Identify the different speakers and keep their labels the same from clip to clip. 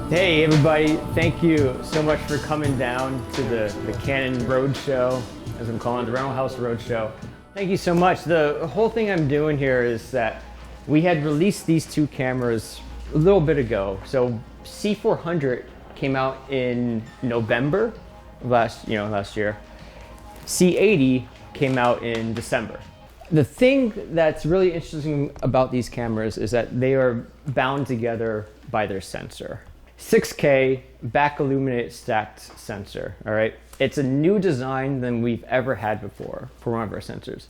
Speaker 1: Hey everybody, thank you so much for coming down to the Canon Roadshow, as I'm calling it, the Rental House Roadshow. Thank you so much. The whole thing I'm doing here is that we had released these two cameras a little bit ago. So C400 came out in November of last year. C80 came out in December. The thing that's really interesting about these cameras is that they are bound together by their sensor. 6K back illuminate stacked sensor, all right? It's a new design than we've ever had before for one of our sensors.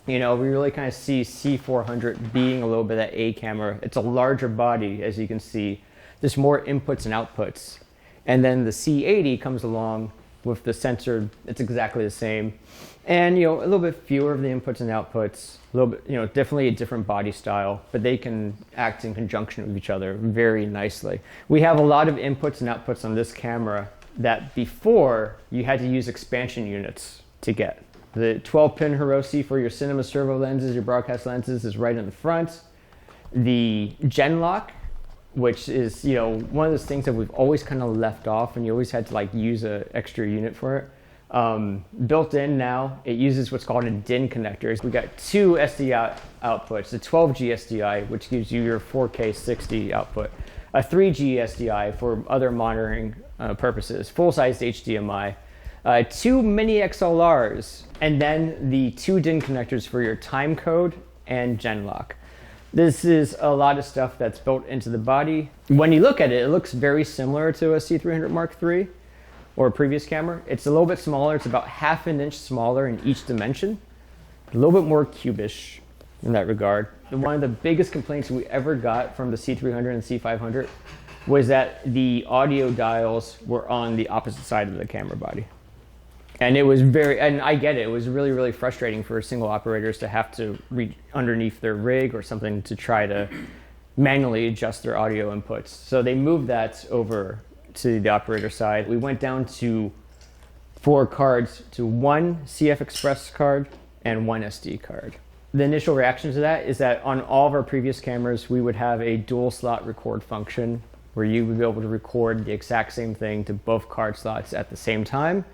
Speaker 1: You know, we really kind of see C400 being a little bit of that A camera. It's a larger body, as you can see. There's more inputs and outputs. And then the C80 comes along with the sensor, it's exactly the same. And, you know, a little bit fewer of the inputs and outputs, a little bit, you know, definitely a different body style, but they can act in conjunction with each other very nicely. We have a lot of inputs and outputs on this camera that before you had to use expansion units to get. The 12-pin Hawxhurst for your cinema servo lenses, your broadcast lenses is right in the front. The Genlock, which is, you know, one of those things that we've always kind of left off and you always had to like use an extra unit for it. Built in now, it uses what's called a DIN connector. We got two SD outputs, the 12G SDI, which gives you your 4K 60 output, a 3G SDI for other monitoring purposes, full-sized HDMI, two mini XLRs, and then the two DIN connectors for your time code and Genlock. This is a lot of stuff that's built into the body. When you look at it, it looks very similar to a C300 Mark III or a previous camera. It's a little bit smaller. It's about half an inch smaller in each dimension. A little bit more cubish in that regard. One of the biggest complaints we ever got from the C300 and C500 was that the audio dials were on the opposite side of the camera body. And it was and I get it, it was really, really frustrating for single operators to have to reach underneath their rig or something to try to manually adjust their audio inputs. So they moved that over to the operator side. We went down to 4 cards, to 1 CF Express card and 1 SD card. The initial reaction to that is that on all of our previous cameras, we would have a dual slot record function where you would be able to record the exact same thing to both card slots at the same time,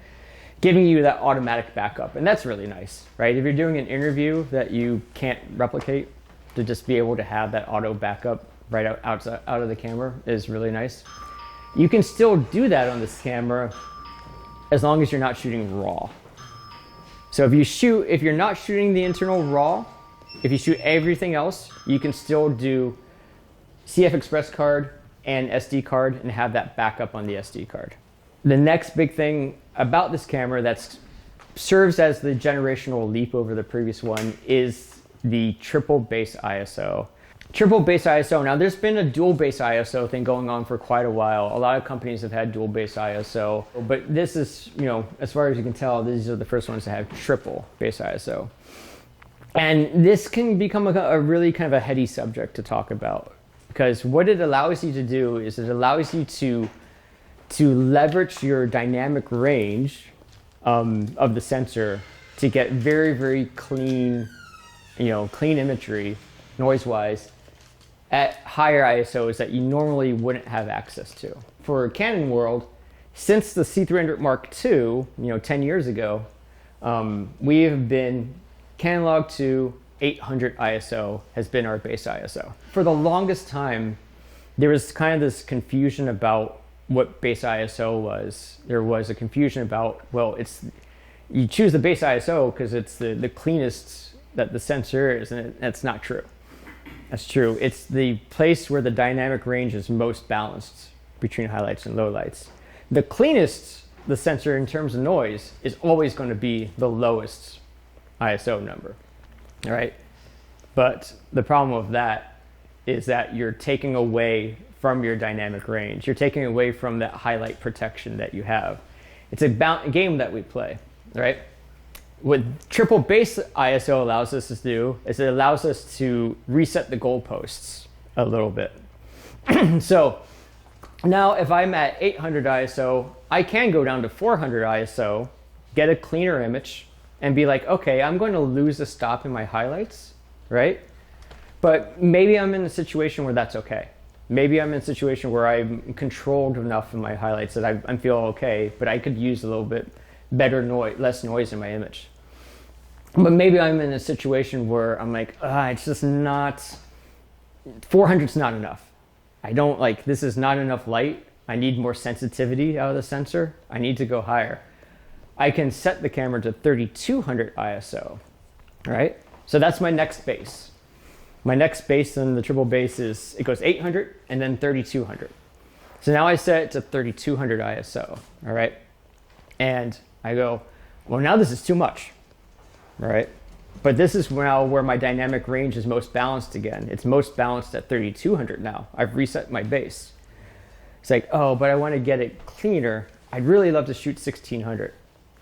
Speaker 1: giving you that automatic backup. And that's really nice, right? If you're doing an interview that you can't replicate, to just be able to have that auto backup right out of the camera is really nice. You can still do that on this camera as long as you're not shooting RAW. So if you're not shooting the internal RAW, if you shoot everything else, you can still do CF Express card and SD card and have that backup on the SD card. The next big thing about this camera that serves as the generational leap over the previous one is the triple base ISO. Triple base ISO, now there's been a dual base ISO thing going on for quite a while. A lot of companies have had dual base ISO, but this is, you know, as far as you can tell, these are the first ones to have triple base ISO. And this can become a really kind of a heady subject to talk about, because what it allows you to do is it allows you to leverage your dynamic range of the sensor to get very, very clean, clean imagery, noise-wise, at higher ISOs that you normally wouldn't have access to. For Canon world, since the C300 Mark II, 10 years ago, we have been Canon Log 2 800 ISO has been our base ISO. For the longest time, there was kind of this confusion about what base ISO was. There was a confusion about, well, you choose the base ISO because it's the cleanest that the sensor is, and that's not true. That's true. It's the place where the dynamic range is most balanced between highlights and lowlights. The cleanest the sensor in terms of noise is always going to be the lowest ISO number, all right? But the problem with that is that you're taking away from your dynamic range. You're taking away from that highlight protection that you have. It's a game that we play, right? What triple base ISO allows us to do is it allows us to reset the goalposts a little bit. So now if I'm at 800 ISO, I can go down to 400 ISO, get a cleaner image, and be like, okay, I'm going to lose a stop in my highlights, right? But maybe I'm in a situation where that's okay. Maybe I'm in a situation where I'm controlled enough in my highlights that I'm feeling okay, but I could use a little bit better noise, less noise in my image. But maybe I'm in a situation where I'm like, it's just not, 400's not enough. I don't like, this is not enough light. I need more sensitivity out of the sensor. I need to go higher. I can set the camera to 3200 ISO, right? So that's my next base. My next base in the triple base is, it goes 800 and then 3200. So now I set it to 3200 ISO, all right? And I go, well, now this is too much, right? But this is now where my dynamic range is most balanced again. It's most balanced at 3200 now. I've reset my base. It's like, oh, but I want to get it cleaner. I'd really love to shoot 1600.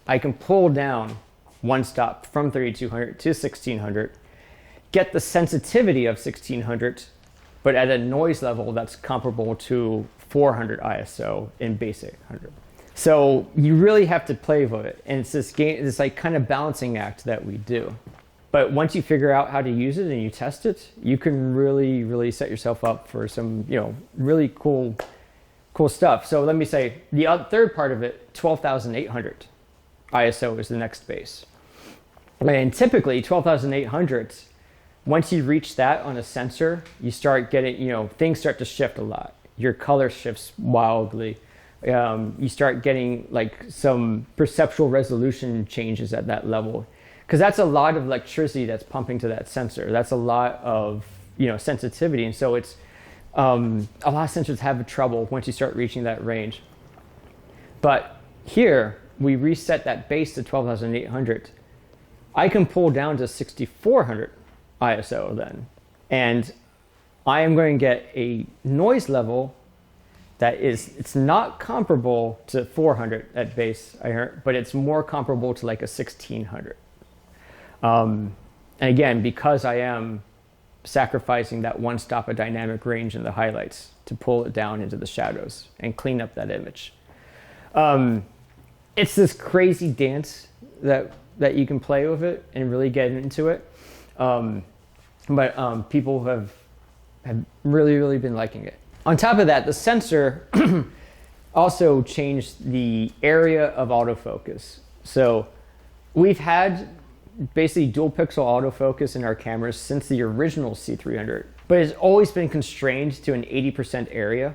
Speaker 1: I can pull down one stop from 3200 to 1600, get the sensitivity of 1600, but at a noise level that's comparable to 400 ISO in basic 100. So you really have to play with it. And it's this game, this like kind of balancing act that we do. But once you figure out how to use it and you test it, you can really, really set yourself up for some, really cool stuff. So let me say the third part of it, 12,800 ISO is the next base. And typically 12,800, once you reach that on a sensor, you start getting, things start to shift a lot. Your color shifts wildly. You start getting like some perceptual resolution changes at that level. Because that's a lot of electricity that's pumping to that sensor. That's a lot of, sensitivity. And so it's, a lot of sensors have trouble once you start reaching that range. But here, we reset that base to 12,800. I can pull down to 6,400 ISO then. And I am going to get a noise level that it's not comparable to 400 at base, but it's more comparable to like a 1600. And again, because I am sacrificing that one stop of dynamic range in the highlights to pull it down into the shadows and clean up that image. It's this crazy dance that you can play with it and really get into it. But people have really, really been liking it. On top of that, the sensor also changed the area of autofocus. So we've had basically dual pixel autofocus in our cameras since the original C300, but it's always been constrained to an 80% area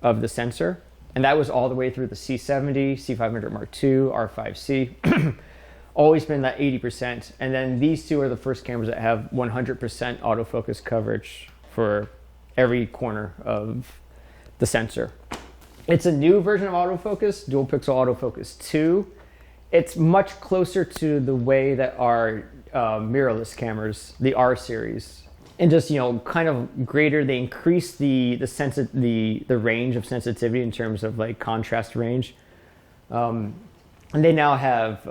Speaker 1: of the sensor. And that was all the way through the C70, C500 Mark II, R5C. Always been that 80%. And then these two are the first cameras that have 100% autofocus coverage for every corner of the sensor. It's a new version of autofocus, dual pixel autofocus 2. It's much closer to the way that our mirrorless cameras, the R series, and just kind of greater. They increase the range of sensitivity in terms of like contrast range, and they now have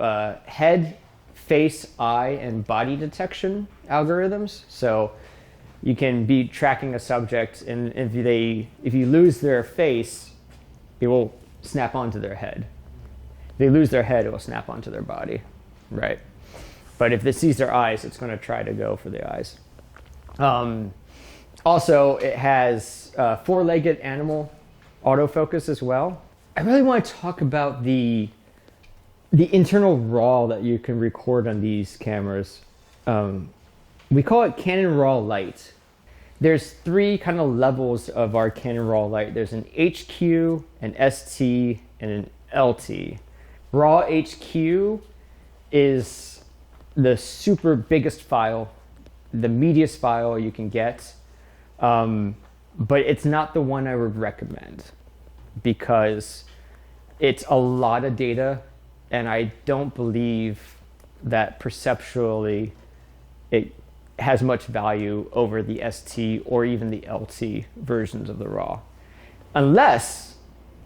Speaker 1: head, face, eye, and body detection algorithms. So you can be tracking a subject, and if you lose their face, it will snap onto their head. If they lose their head, it will snap onto their body, right? But if it sees their eyes, it's going to try to go for the eyes. Also, it has four-legged animal autofocus as well. I really want to talk about the internal RAW that you can record on these cameras. We call it Canon RAW Light. There's three kind of levels of our Canon RAW Light. There's an HQ, an ST, and an LT. RAW HQ is the super biggest file, the meatiest file you can get, but it's not the one I would recommend because it's a lot of data, and I don't believe that perceptually it has much value over the ST or even the LT versions of the RAW. Unless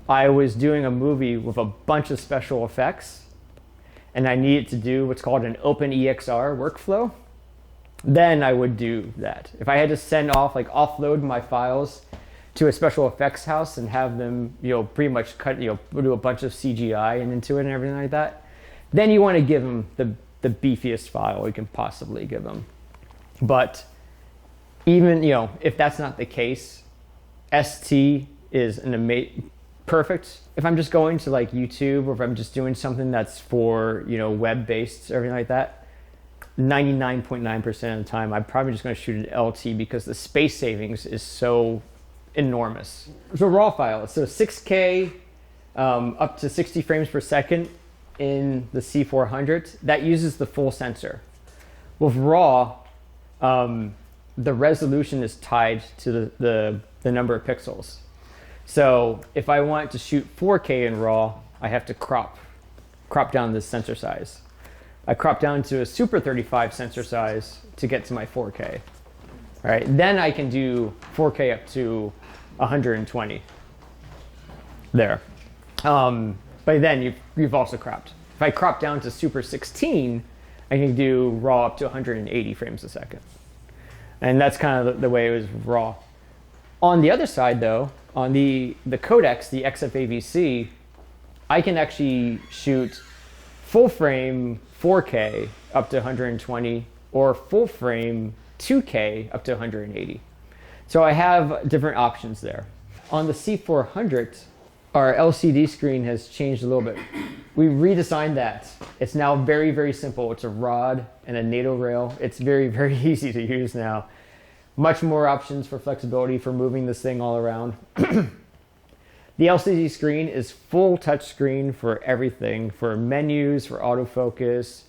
Speaker 1: I was doing a movie with a bunch of special effects and I needed to do what's called an OpenEXR workflow, then I would do that. If I had to offload my files to a special effects house and have them, pretty much do a bunch of CGI and into it and everything like that, then you want to give them the beefiest file you can possibly give them. But even, if that's not the case, ST is perfect if I'm just going to like YouTube, or if I'm just doing something that's for, you know, web-based or everything like that. 99.9% of the time, I'm probably just going to shoot an LT because the space savings is so enormous. So RAW file, so 6K up to 60 frames per second in the C400, that uses the full sensor. With RAW, the resolution is tied to the number of pixels. So if I want to shoot 4K in RAW, I have to crop down this sensor size. I crop down to a Super 35 sensor size to get to my 4K. All right, then I can do 4K up to 120 there. But then you've also cropped. If I crop down to Super 16, I can do RAW up to 180 frames a second. And that's kind of the way it was RAW. On the other side though, on the codecs, the XFAVC, I can actually shoot full frame 4K up to 120 or full frame 2K up to 180. So I have different options there. On the C400, our LCD screen has changed a little bit. We redesigned that. It's now very, very simple. It's a rod and a NATO rail. It's very, very easy to use now. Much more options for flexibility for moving this thing all around. The LCD screen is full touch screen for everything, for menus, for autofocus.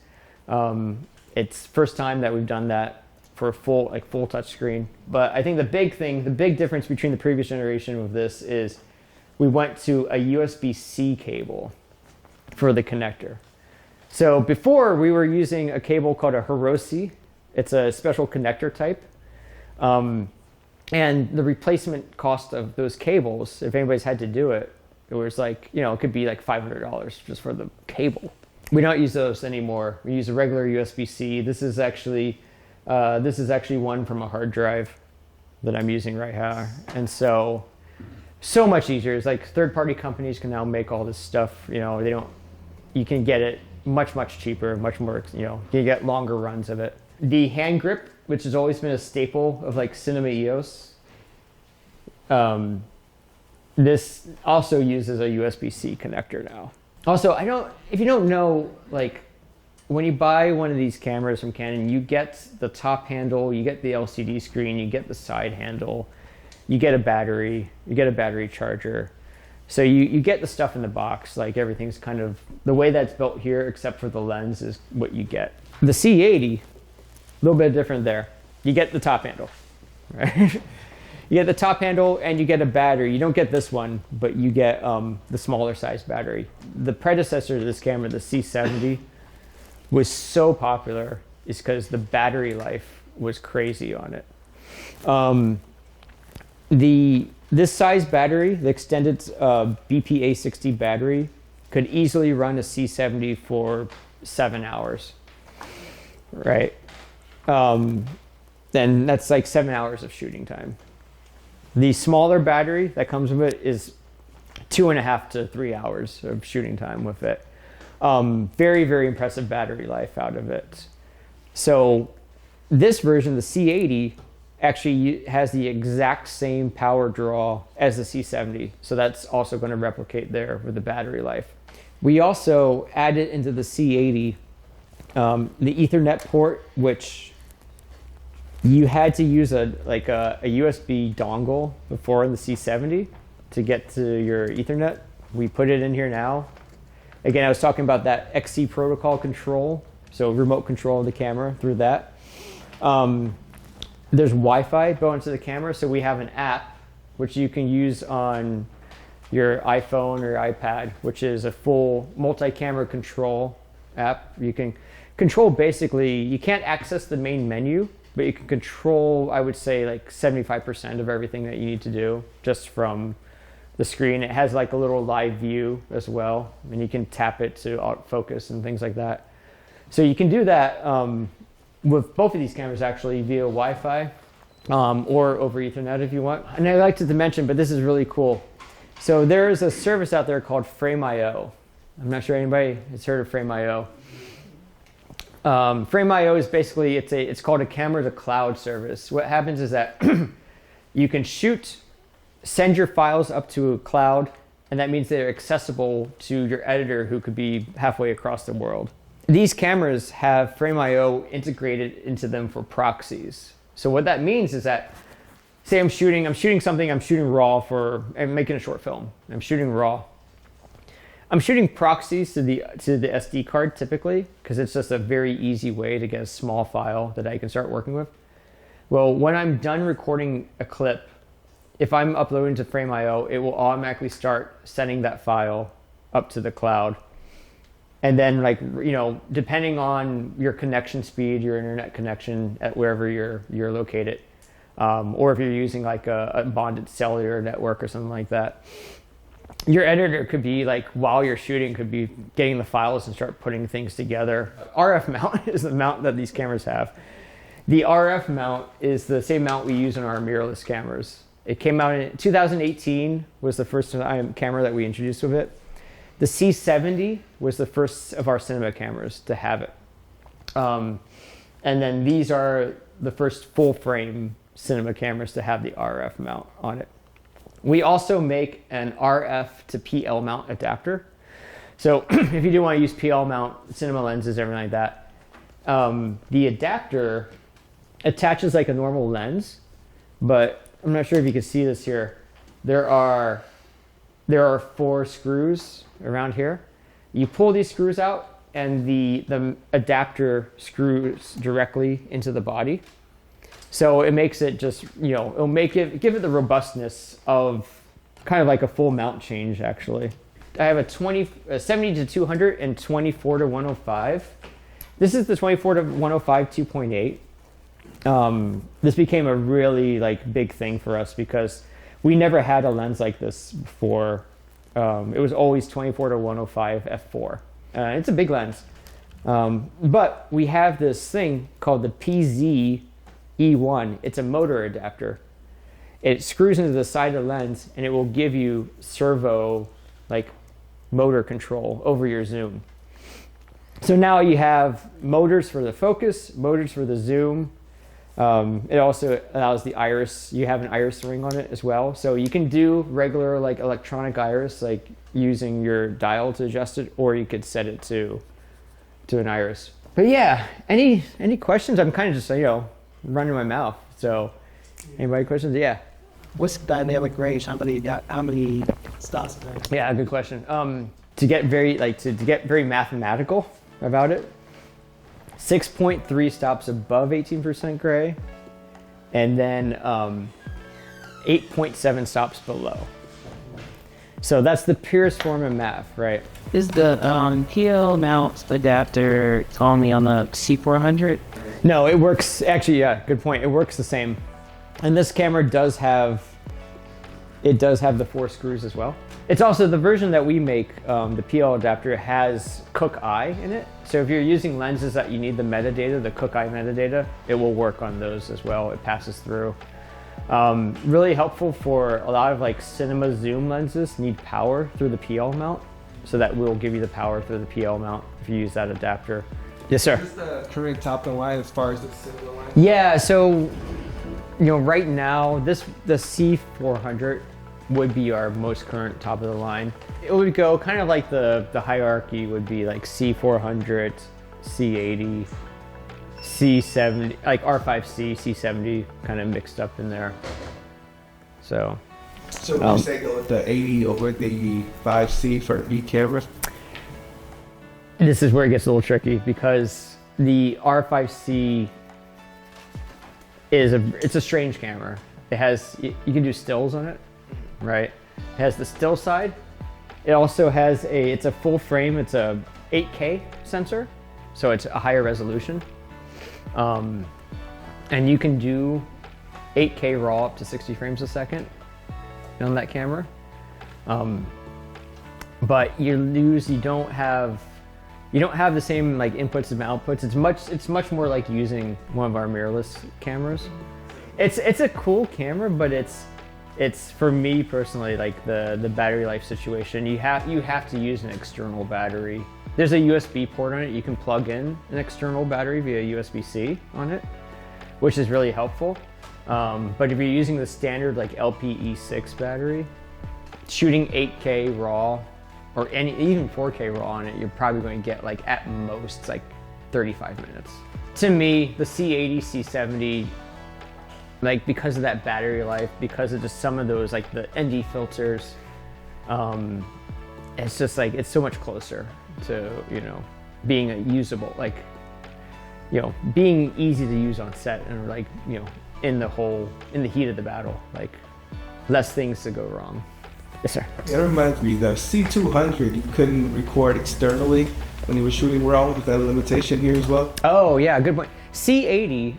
Speaker 1: It's first time that we've done that for a full touch screen. But I think the big difference between the previous generation of this is we went to a USB-C cable for the connector. So before we were using a cable called a Hiroshi. It's a special connector type. And the replacement cost of those cables, if anybody's had to do it, it was like, you know, it could be like $500 just for the cable. We don't use those anymore. We use a regular USB-C. This is actually one from a hard drive that I'm using right here. And so much easier. It's like third-party companies can now make all this stuff. You know, you can get it much, much cheaper, much more, you know, you get longer runs of it. The hand grip, which has always been a staple of like Cinema EOS, this also uses a USB-C connector now. Also, if you don't know, like when you buy one of these cameras from Canon, you get the top handle, you get the LCD screen, you get the side handle, you get a battery, you get a battery charger. So you get the stuff in the box, like everything's kind of, the way that's built here, except for the lens, is what you get. The C80, a little bit different there. You get the top handle, right? You get the top handle and you get a battery. You don't get this one, but you get the smaller size battery. The predecessor to this camera, the C70, was so popular is because the battery life was crazy on it. This size battery, the extended BPA60 battery, could easily run a C70 for 7 hours, right? Then that's like 7 hours of shooting time. The smaller battery that comes with it is 2.5 to 3 hours of shooting time with it. Very, very impressive battery life out of it. So this version, the C80, actually has the exact same power draw as the C70. So that's also going to replicate there with the battery life. We also added into the C80 the Ethernet port, which you had to use a USB dongle before in the C70 to get to your Ethernet. We put it in here now. Again, I was talking about that XC protocol control, so remote control of the camera through that. There's Wi-Fi built into the camera, so we have an app which you can use on your iPhone or iPad, which is a full multi-camera control app. You can control basically, you can't access the main menu, but you can control, I would say, like 75% of everything that you need to do just from the screen. It has like a little live view as well, and you can tap it to autofocus and things like that. So you can do that with both of these cameras actually via Wi-Fi or over Ethernet if you want. And I like to mention, but this is really cool. So there is a service out there called Frame.io. I'm not sure anybody has heard of Frame.io. Frame.io is basically, it's called a camera to cloud service. What happens is that you can shoot send your files up to a cloud, and that means they're accessible to your editor who could be halfway across the world. These cameras have Frame.io integrated into them for proxies. So what that means is that, say I'm shooting raw I'm making a short film. I'm shooting raw. I'm shooting proxies to the SD card typically, because it's just a very easy way to get a small file that I can start working with. Well, when I'm done recording a clip, if I'm uploading to Frame.io, it will automatically start sending that file up to the cloud. And then, like, you know, depending on your connection speed, your internet connection at wherever you're located, or if you're using like a bonded cellular network or something like that, your editor could be like, while you're shooting, could be getting the files and start putting things together. RF mount is the mount that these cameras have. The RF mount is the same mount we use in our mirrorless cameras. It came out in 2018, was the first camera that we introduced with it. The C70 was the first of our cinema cameras to have it. And then these are the first full frame cinema cameras to have the RF mount on it. We also make an RF to PL mount adapter. So if you do want to use PL mount cinema lenses, everything like that, the adapter attaches like a normal lens, but I'm not sure if you can see this here. There are 4 screws around here. You pull these screws out and the adapter screws directly into the body. So it makes it just, you know, it'll give it the robustness of kind of like a full mount change actually. I have a 70 to 200 and 24 to 105. This is the 24 to 105 2.8. This became a really like big thing for us because we never had a lens like this before. It was always 24 to 105 f4. It's a big lens. But we have this thing called the PZ-E1. It's a motor adapter. It screws into the side of the lens and it will give you servo like motor control over your zoom. So now you have motors for the focus, motors for the zoom. It also allows the iris. You have an iris ring on it as well, so you can do regular like electronic iris, like using your dial to adjust it, or you could set it to an iris. But yeah, any questions? I'm kind of just, you know, running my mouth. So anybody questions? Yeah.
Speaker 2: What's the dynamic range? How many stops?
Speaker 1: Yeah, good question. To get very mathematical about it, 6.3 stops above 18% gray, and then 8.7 stops below. So that's the purest form of math, right?
Speaker 2: Is the PL mount adapter only on the C400?
Speaker 1: No, it works, actually, yeah, good point. It works the same. And this camera does have the 4 screws as well. It's also the version that we make, the PL adapter has Cook Eye in it. So if you're using lenses that you need the metadata, the Cook Eye metadata, it will work on those as well. It passes through. Really helpful for a lot of like cinema zoom lenses need power through the PL mount. So that will give you the power through the PL mount if you use that adapter. Yes, sir.
Speaker 3: Is this the current top of the line as far as the cinema line?
Speaker 1: Yeah, so, you know, right now, the C400 would be our most current top of the line. It would go kind of like the hierarchy would be like C400, C80, C70, like R5C, C70 kind of mixed up in there. So
Speaker 3: would you say go with the 80 or with the 5C for B cameras?
Speaker 1: This is where it gets a little tricky because the R5C it's a strange camera. It has, you can do stills on it, right? It has the still side. It also has it's a full frame, it's a 8K sensor, so it's a higher resolution. And you can do 8K raw up to 60 frames a second on that camera. But you don't have the same like inputs and outputs. It's much more like using one of our mirrorless cameras. It's a cool camera, but it's for me personally like the battery life situation. You have to use an external battery. There's a USB port on it. You can plug in an external battery via USB-C on it, which is really helpful. But if you're using the standard like LPE6 battery, shooting 8K raw or even 4K raw on it, you're probably going to get like at most like 35 minutes. To me, the C80, C70, like because of that battery life, because of just some of those like the ND filters, it's just like it's so much closer to, you know, being a usable, like, you know, being easy to use on set and like, you know, in the heat of the battle, like less things to go wrong. Yes, sir.
Speaker 3: It reminds me, the C200 you couldn't record externally when you were shooting raw. Was that a limitation here as well?
Speaker 1: Oh yeah, good point. C80,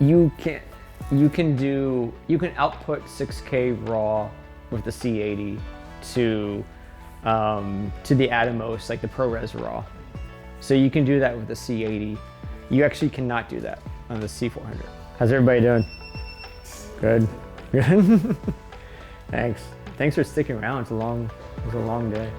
Speaker 1: you can output 6K raw with the C80 to the Atomos, like the ProRes raw. So you can do that with the C80. You actually cannot do that on the C400. How's everybody doing? Good. Good. Thanks. Thanks for sticking around. It was a long day.